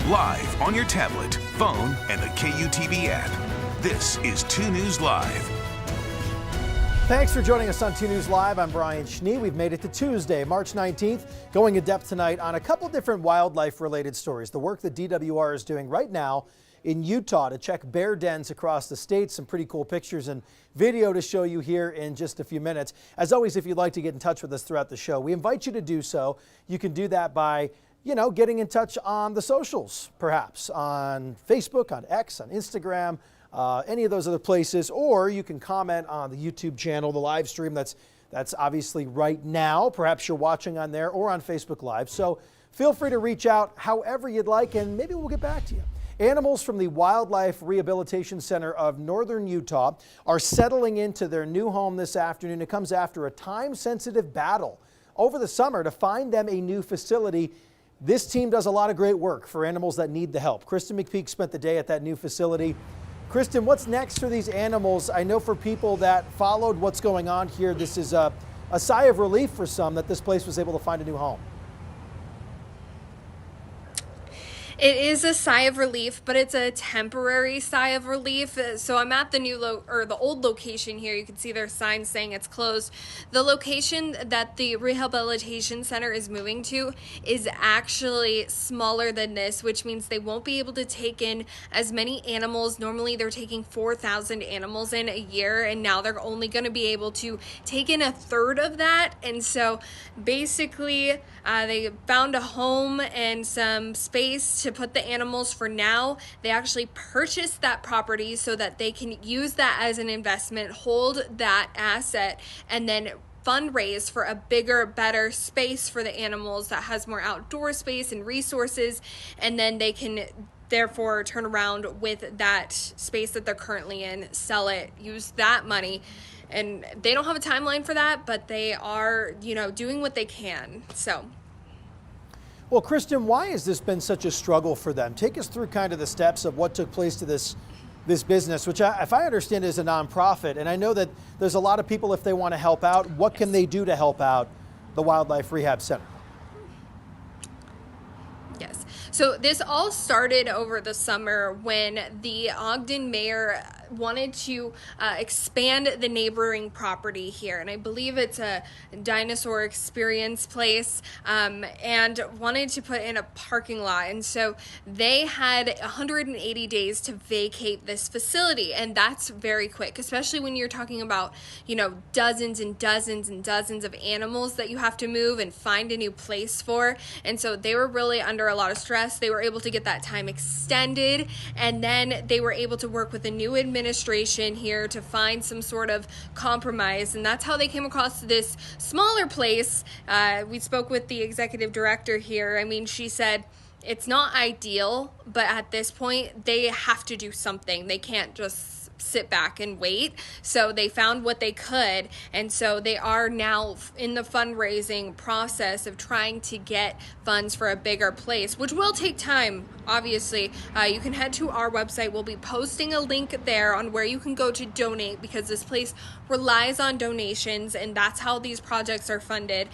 live on your tablet, phone, and the KUTV app. This is 2 News Live. Thanks for joining us on 2 News Live. I'm Brian Schnee. We've made it to Tuesday, March 19th, going in depth tonight on a couple different wildlife-related stories. The work that DWR is doing right now in Utah to check bear dens across the state. Some pretty cool pictures and video to show you here in just a few minutes. As always, if you'd like to get in touch with us throughout the show, we invite you to do so. You can do that by, getting in touch on the socials, perhaps on Facebook, on X, on Instagram, any of those other places, or you can comment on the YouTube channel, the live stream that's obviously right now. Perhaps you're watching on there or on Facebook Live. So feel free to reach out however you'd like, and maybe we'll get back to you. Animals from the Wildlife Rehabilitation Center of Northern Utah are settling into their new home this afternoon. It comes after a time-sensitive battle over the summer to find them a new facility. This team does a lot of great work for animals that need the help. Kristen McPeak spent the day at that new facility. Kristen, what's next for these animals? I know for people that followed what's going on here, this is a sigh of relief for some that this place was able to find a new home. It is a sigh of relief, but it's a temporary sigh of relief. So I'm at the new the old location here. You can see their sign saying it's closed. The location that the rehabilitation center is moving to is actually smaller than this, which means they won't be able to take in as many animals. Normally they're taking 4,000 animals in a year, and now they're only going to be able to take in a third of that. And so basically they found a home and some space to put the animals for now. They actually purchased that property so that they can use that as an investment, hold that asset, and then fundraise for a bigger, better space for the animals that has more outdoor space and resources, and then they can therefore turn around with that space that they're currently in, sell it, use that money. And they don't have a timeline for that, but they are, doing what they can. So. Well, Kristen, why has this been such a struggle for them? Take us through kind of the steps of what took place to this business, which if I understand is a nonprofit. And I know that there's a lot of people, if they want to help out, what can they do to help out the Wildlife Rehab Center? Yes. So this all started over the summer when the Ogden mayor wanted to expand the neighboring property here, and I believe it's a dinosaur experience place, and wanted to put in a parking lot. And so they had 180 days to vacate this facility, and that's very quick, especially when you're talking about dozens and dozens and dozens of animals that you have to move and find a new place for. And so they were really under a lot of stress. They were able to get that time extended, and then they were able to work with a new administration here to find some sort of compromise, and that's how they came across this smaller place. We spoke with the executive director here. I mean, she said it's not ideal, but at this point they have to do something. They can't just sit back and wait. So they found what they could, and so they are now in the fundraising process of trying to get funds for a bigger place, which will take time, obviously. You can head to our website. We'll be posting a link there on where you can go to donate, because this place relies on donations, and that's how these projects are funded.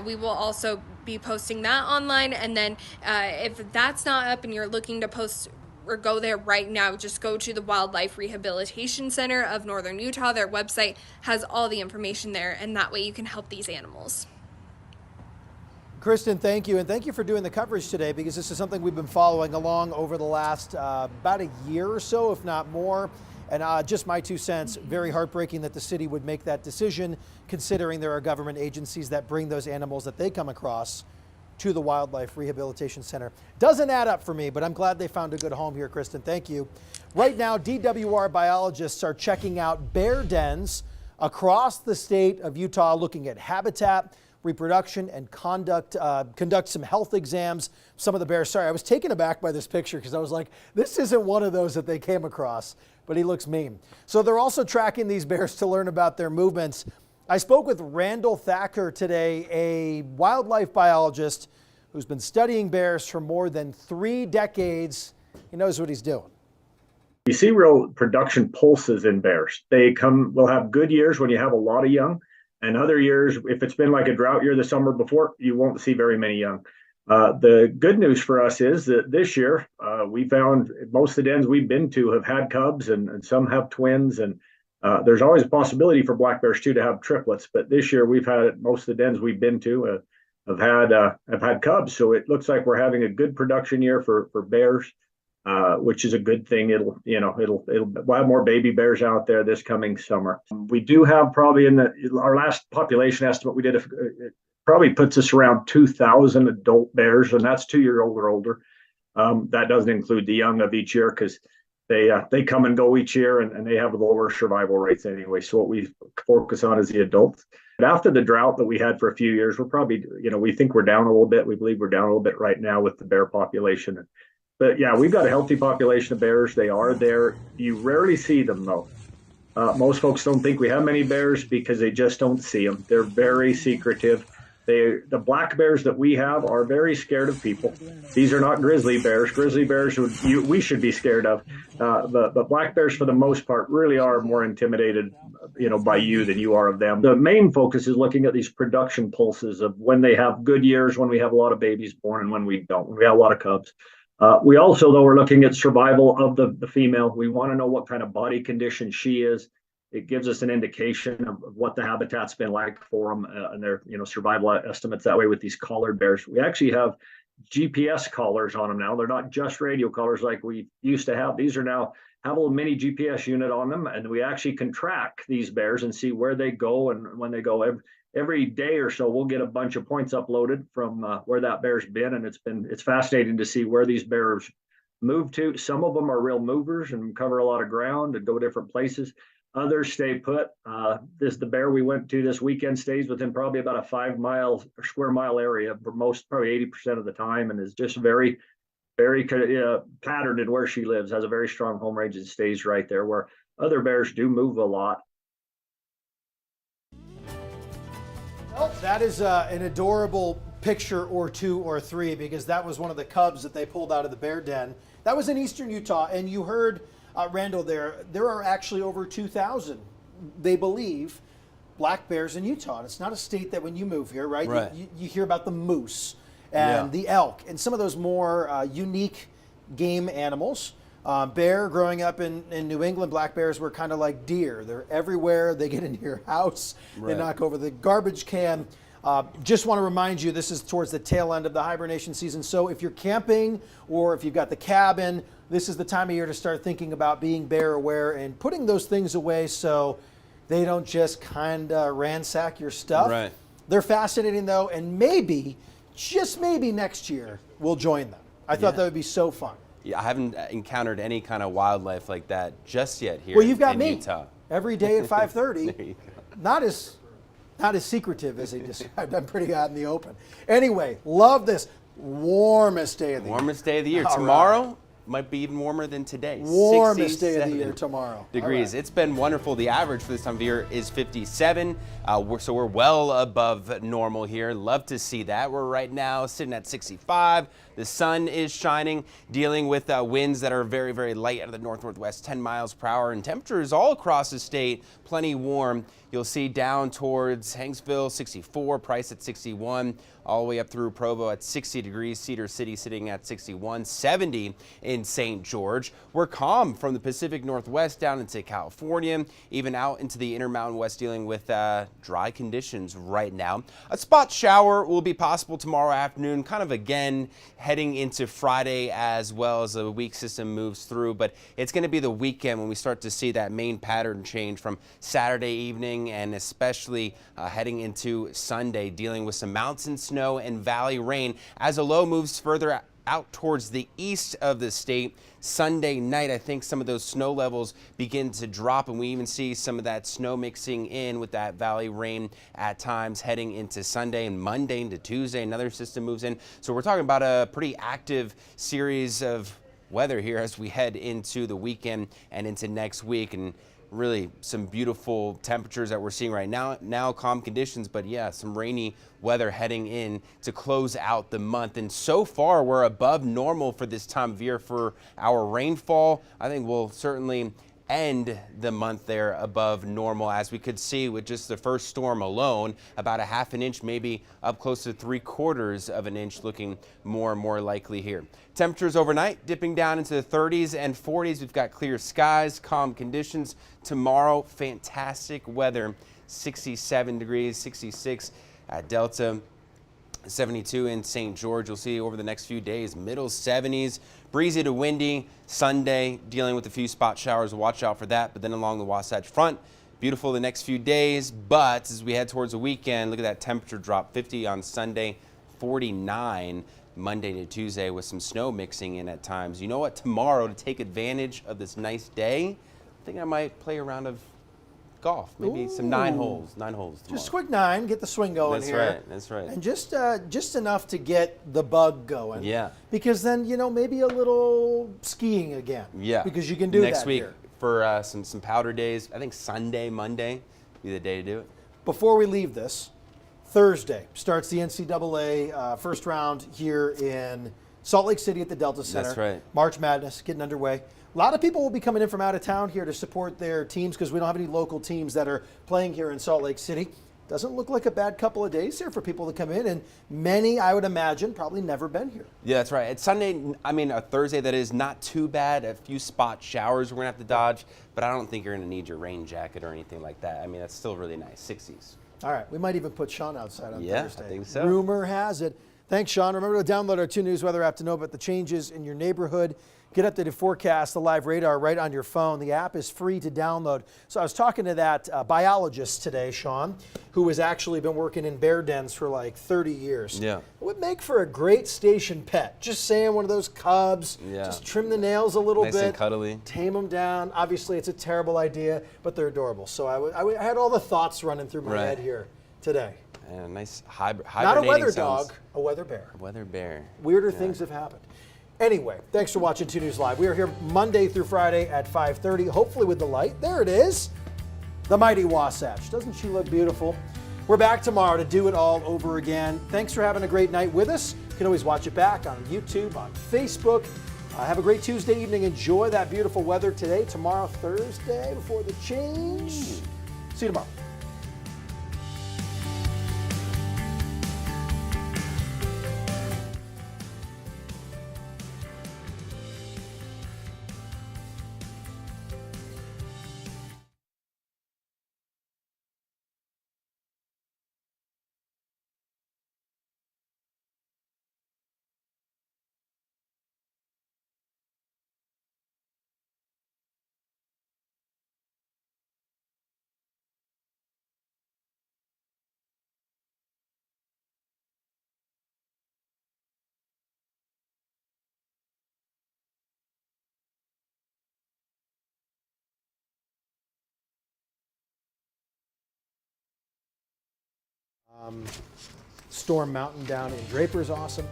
We will also be posting that online, and then if that's not up and you're looking to post or go there right now, just go to the Wildlife Rehabilitation Center of Northern Utah. Their website has all the information there, and that way you can help these animals. Kristen, thank you, and thank you for doing the coverage today, because this is something we've been following along over the last about a year or so, if not more. And just my 2 cents, very heartbreaking that the city would make that decision, considering there are government agencies that bring those animals that they come across to the Wildlife Rehabilitation Center. Doesn't add up for me, but I'm glad they found a good home here, Kristen. Thank you. Right now, DWR biologists are checking out bear dens across the state of Utah, looking at habitat, reproduction, and conduct some health exams. Some of the bears, sorry, I was taken aback by this picture because I was like, this isn't one of those that they came across, but he looks mean. So they're also tracking these bears to learn about their movements. I spoke with Randall Thacker today, a wildlife biologist who's been studying bears for more than 3 decades. He knows what he's doing. You see real production pulses in bears. Will have good years when you have a lot of young, and other years, if it's been like a drought year the summer before, you won't see very many young. The good news for us is that this year we found most of the dens we've been to have had cubs, and some have twins, and there's always a possibility for black bears too to have triplets. But this year we've had most of the dens we've been to have had cubs, so it looks like we're having a good production year for bears, which is a good thing. We'll have more baby bears out there this coming summer. We do have probably our last population estimate we did, it probably puts us around 2,000 adult bears, and that's 2-year-old or older. That doesn't include the young of each year because they come and go each year, and they have lower survival rates anyway. So what we focus on is the adults. But after the drought that we had for a few years, we're probably, we think we're down a little bit. We believe we're down a little bit right now with the bear population. But yeah, we've got a healthy population of bears. They are there. You rarely see them though. Most folks don't think we have many bears because they just don't see them. They're very secretive. The black bears that we have are very scared of people. These are not grizzly bears. Grizzly bears we should be scared of. But black bears, for the most part, really are more intimidated, by you than you are of them. The main focus is looking at these production pulses of when they have good years, when we have a lot of babies born, and when we don't, when we have a lot of cubs. We also, though, are looking at survival of the female. We want to know what kind of body condition she is. It gives us an indication of what the habitat's been like for them and their survival estimates that way with these collared bears. We actually have GPS collars on them now. They're not just radio collars like we used to have. These are now have a little mini GPS unit on them, and we actually can track these bears and see where they go and when they go. Every day or so, we'll get a bunch of points uploaded from where that bear's been, and it's fascinating to see where these bears move to. Some of them are real movers and cover a lot of ground and go different places. Others stay put. The bear we went to this weekend stays within probably about a 5 square mile area for probably 80% of the time, and is just very, very patterned in where she lives. Has a very strong home range and stays right there. Where other bears do move a lot. Well, that is an adorable picture or two or three, because that was one of the cubs that they pulled out of the bear den. That was in eastern Utah, and you heard Randall there are actually over 2,000, they believe, black bears in Utah. And it's not a state that when you move here, right? You hear about the moose and the elk and some of those more unique game animals. Bear, growing up in New England, black bears were kind of like deer. They're everywhere. They get into your house. They knock over the garbage can. Just want to remind you, this is towards the tail end of the hibernation season. So if you're camping or if you've got the cabin, this is the time of year to start thinking about being bear aware and putting those things away so they don't just kind of ransack your stuff. Right. They're fascinating though, and maybe, just maybe next year, we'll join them. I thought that would be so fun. Yeah, I haven't encountered any kind of wildlife like that just yet here. Well, you've got in me Utah. every day at 5:30. There you go. Not as secretive as they described. I'm pretty out in the open. Anyway, love this. Warmest day of the year. Warmest day of the year. All Tomorrow might be even warmer than today. Warmest day of the year tomorrow. Degrees. Right. It's been wonderful. The average for this time of year is 57. So we're well above normal here. Love to see that. We're right now sitting at 65. The sun is shining, dealing with winds that are very, very light out of the north-northwest, 10 miles per hour, and temperatures all across the state plenty warm. You'll see down towards Hanksville, 64, Price at 61, all the way up through Provo at 60 degrees, Cedar City sitting at 61, 70 in St. George. We're calm from the Pacific Northwest down into California, even out into the Intermountain West, dealing with dry conditions right now. A spot shower will be possible tomorrow afternoon, kind of again heading into Friday as well as the weak system moves through, but it's going to be the weekend when we start to see that main pattern change from Saturday evening and especially heading into Sunday, dealing with some mountain snow and valley rain as a low moves further out towards the east of the state. Sunday night, I think some of those snow levels begin to drop, and we even see some of that snow mixing in with that valley rain at times heading into Sunday and Monday into Tuesday. Another system moves in. So we're talking about a pretty active series of weather here as we head into the weekend and into next week. And really some beautiful temperatures that we're seeing right now, calm conditions, but yeah, some rainy weather heading in to close out the month. And so far we're above normal for this time of year for our rainfall. I think we'll certainly end the month there above normal, as we could see with just the first storm alone, about a half an inch, maybe up close to 3/4 of an inch, looking more and more likely here. Temperatures overnight dipping down into the 30s and 40s. We've got clear skies, calm conditions. Tomorrow, fantastic weather, 67 degrees, 66 at Delta, 72 in St. George. You'll see over the next few days, middle 70s, breezy to windy. Sunday, dealing with a few spot showers. Watch out for that. But then along the Wasatch Front, beautiful the next few days. But as we head towards the weekend, look at that temperature drop. 50 on Sunday, 49 Monday to Tuesday with some snow mixing in at times. You know what? Tomorrow, to take advantage of this nice day, I think I might play a round of golf, maybe some 9 holes tomorrow. Just a quick 9, get the swing going here. That's right. And just enough to get the bug going. Yeah. Because then, maybe a little skiing again. Yeah. Because you can do next that week here. for some powder days. I think Sunday, Monday be the day to do it. Before we leave this, Thursday starts the NCAA first round here in Salt Lake City at the Delta Center. That's right. March Madness getting underway. A lot of people will be coming in from out of town here to support their teams because we don't have any local teams that are playing here in Salt Lake City. Doesn't look like a bad couple of days here for people to come in, and many, I would imagine, probably never been here. Yeah, that's right. It's Sunday, a Thursday that is not too bad. A few spot showers we're going to have to dodge, but I don't think you're going to need your rain jacket or anything like that. That's still really nice, 60s. All right, we might even put Sean outside on Thursday. I think so. Rumor has it. Thanks, Sean. Remember to download our 2 News Weather app to know about the changes in your neighborhood. Get updated forecast, the live radar right on your phone. The app is free to download. So I was talking to that biologist today, Sean, who has actually been working in bear dens for like 30 years. Yeah. It would make for a great station pet. Just saying, one of those cubs. Yeah. Just trim the nails a little Nice bit. and cuddly. Tame them down. Obviously, it's a terrible idea, but they're adorable. So I had all the thoughts running through my head here today. And a nice hibernating Not a weather sounds. dog, a weather bear. A weather bear. Weirder things have happened. Anyway, thanks for watching 2 News Live. We are here Monday through Friday at 5:30, hopefully with the light. There it is, the mighty Wasatch. Doesn't she look beautiful? We're back tomorrow to do it all over again. Thanks for having a great night with us. You can always watch it back on YouTube, on Facebook. Have a great Tuesday evening. Enjoy that beautiful weather today, tomorrow, Thursday, before the change. See you tomorrow. Storm Mountain down in Draper is awesome.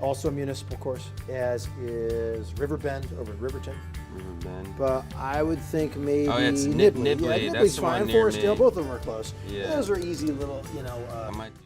Also a municipal course, as is Riverbend over in Riverton. Riverbend. But I would think maybe it's Nibley. Nibley. Yeah, That's Nibley's the one fine. near Forest me. Hill, both of them are close. Yeah. Those are easy little, I might do